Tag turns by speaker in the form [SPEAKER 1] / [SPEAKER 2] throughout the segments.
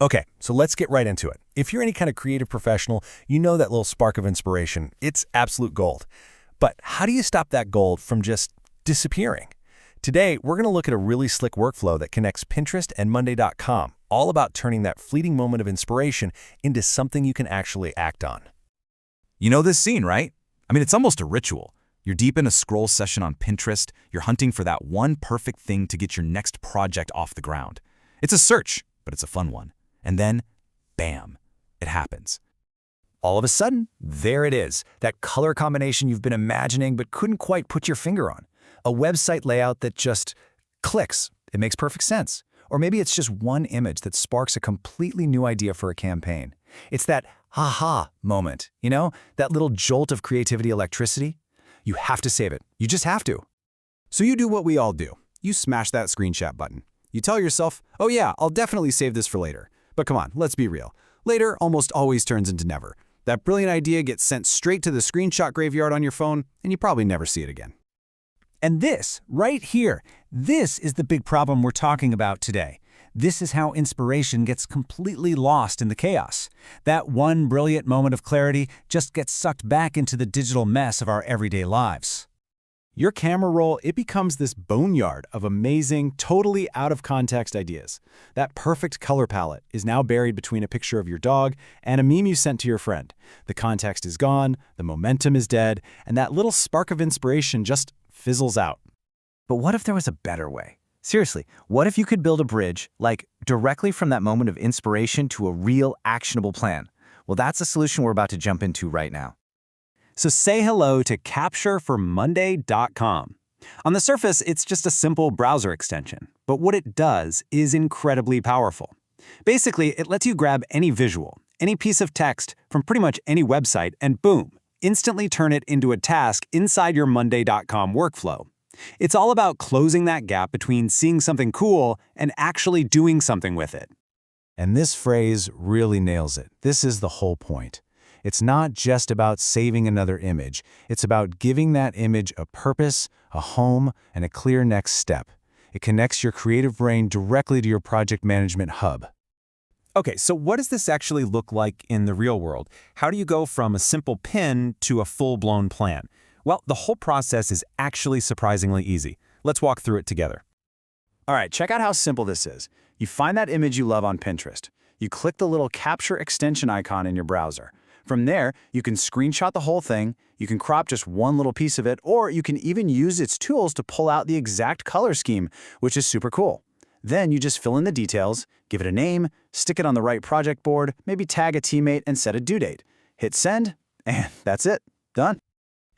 [SPEAKER 1] Okay, so let's get right into it. If you're any kind of creative professional, you know that little spark of inspiration. It's absolute gold. But how do you stop that gold from just disappearing? Today, we're going to look at a really slick workflow that connects Pinterest and Monday.com, all about turning that fleeting moment of inspiration into something you can actually act on.
[SPEAKER 2] You know this scene, right? I mean, it's almost a ritual. You're deep in a scroll session on Pinterest, you're hunting for that one perfect thing to get your next project off the ground. It's a search, but it's a fun one. And then, bam, it happens.
[SPEAKER 3] All of a sudden, there it is, that color combination you've been imagining but couldn't quite put your finger on. A website layout that just clicks. It makes perfect sense. Or maybe it's just one image that sparks a completely new idea for a campaign. It's that aha moment, that little jolt of creativity electricity. You have to save it. You just have to.
[SPEAKER 4] So you do what we all do. You smash that screenshot button. You tell yourself, oh yeah, I'll definitely save this for later. But come on, let's be real. Later almost always turns into never. That brilliant idea gets sent straight to the screenshot graveyard on your phone, and you probably never see it again.
[SPEAKER 5] And this, right here, this is the big problem we're talking about today. This is how inspiration gets completely lost in the chaos. That one brilliant moment of clarity just gets sucked back into the digital mess of our everyday lives.
[SPEAKER 4] Your camera roll, it becomes this boneyard of amazing, totally out-of-context ideas. That perfect color palette is now buried between a picture of your dog and a meme you sent to your friend. The context is gone, the momentum is dead, and that little spark of inspiration just fizzles out.
[SPEAKER 3] But what if there was a better way? Seriously, what if you could build a bridge, directly from that moment of inspiration to a real, actionable plan? Well, that's a solution we're about to jump into right now.
[SPEAKER 5] So say hello to CaptureForMonday.com. On the surface, it's just a simple browser extension, but what it does is incredibly powerful. Basically, it lets you grab any visual, any piece of text from pretty much any website, and boom, instantly turn it into a task inside your Monday.com workflow. It's all about closing that gap between seeing something cool and actually doing something with it.
[SPEAKER 1] And this phrase really nails it. This is the whole point. It's not just about saving another image. It's about giving that image a purpose, a home, and a clear next step. It connects your creative brain directly to your project management hub.
[SPEAKER 5] Okay, so what does this actually look like in the real world? How do you go from a simple pin to a full-blown plan? Well, the whole process is actually surprisingly easy. Let's walk through it together.
[SPEAKER 3] All right, check out how simple this is. You find that image you love on Pinterest. You click the little capture extension icon in your browser. From there, you can screenshot the whole thing, you can crop just one little piece of it, or you can even use its tools to pull out the exact color scheme, which is super cool. Then you just fill in the details, give it a name, stick it on the right project board, maybe tag a teammate and set a due date. Hit send, and that's it. Done.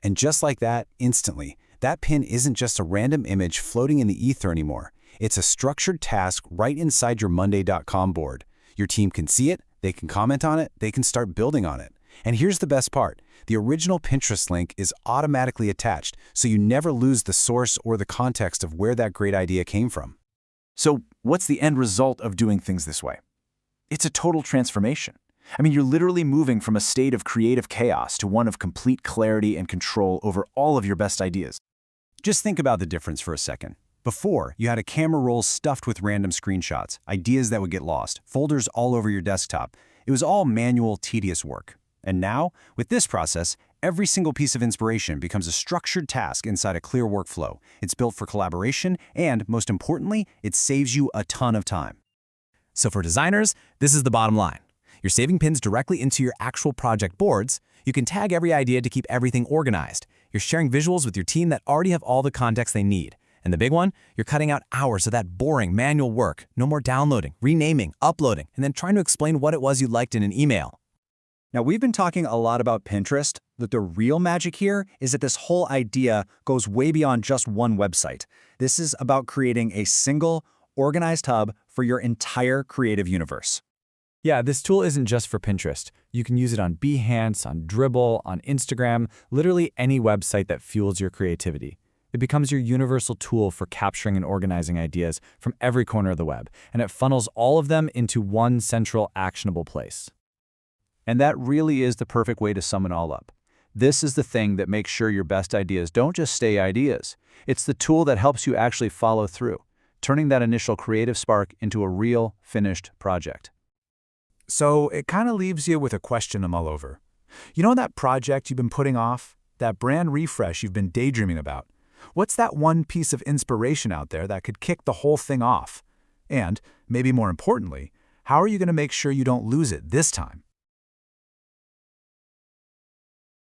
[SPEAKER 4] And just like that, instantly, that pin isn't just a random image floating in the ether anymore. It's a structured task right inside your Monday.com board. Your team can see it, they can comment on it, they can start building on it. And here's the best part. The original Pinterest link is automatically attached, so you never lose the source or the context of where that great idea came from.
[SPEAKER 3] So what's the end result of doing things this way? It's a total transformation. I mean, you're literally moving from a state of creative chaos to one of complete clarity and control over all of your best ideas.
[SPEAKER 5] Just think about the difference for a second. Before, you had a camera roll stuffed with random screenshots, ideas that would get lost, folders all over your desktop. It was all manual, tedious work. And now, with this process, every single piece of inspiration becomes a structured task inside a clear workflow. It's built for collaboration, and most importantly, it saves you a ton of time.
[SPEAKER 2] So for designers, this is the bottom line. You're saving pins directly into your actual project boards. You can tag every idea to keep everything organized. You're sharing visuals with your team that already have all the context they need. And the big one, you're cutting out hours of that boring manual work. No more downloading, renaming, uploading, and then trying to explain what it was you liked in an email.
[SPEAKER 3] Now, we've been talking a lot about Pinterest, but the real magic here is that this whole idea goes way beyond just one website. This is about creating a single, organized hub for your entire creative universe.
[SPEAKER 6] Yeah, this tool isn't just for Pinterest. You can use it on Behance, on Dribbble, on Instagram, literally any website that fuels your creativity. It becomes your universal tool for capturing and organizing ideas from every corner of the web, and it funnels all of them into one central actionable place.
[SPEAKER 7] And that really is the perfect way to sum it all up. This is the thing that makes sure your best ideas don't just stay ideas. It's the tool that helps you actually follow through, turning that initial creative spark into a real, finished project.
[SPEAKER 3] So it kind of leaves you with a question to mull over. You know that project you've been putting off? That brand refresh you've been daydreaming about? What's that one piece of inspiration out there that could kick the whole thing off? And, maybe more importantly, how are you going to make sure you don't lose it this time?